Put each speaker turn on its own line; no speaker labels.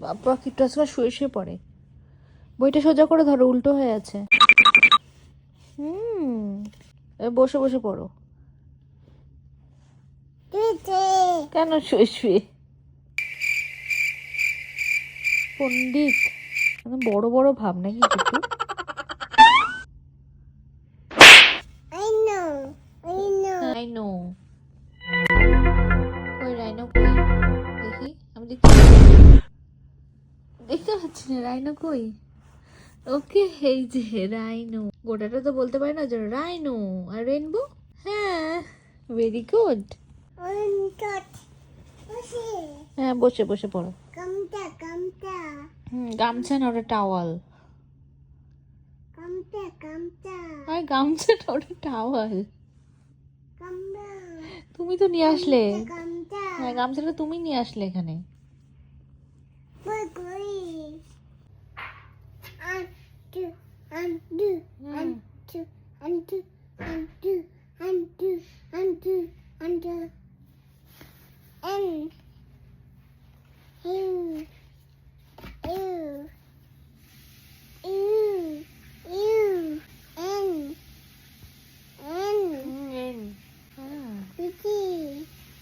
বাবা কিট্টু আজকাল শুয়ে শুয়ে পড়ে। বইটা সোজা করে ধরো, উল্টো হয়ে আছে। বসে বসে পড়ো। কেন শুয়ে শুয়ে? পণ্ডিত বড় বড় ভাব নাকি কিট্টু? I know. কই রাইনো কই? দেখি, আমি দেখতে পাচ্ছি না রাইনো কই। ওকে, এই যে রাইনো। গোটাটা তো বলতে পারি না যে রাইনো। আর রেনবো? হ্যাঁ, ভেরি গুড। হ্যাঁ, বসে বসে পড়ো। গামছা না, ওটা টাওয়াল। আর গামছা না, ওটা টাওয়াল। তুমি তো নিয়ে আসলে। হ্যাঁ, গামছাটা তুমি নিয়ে আসলে এখানে।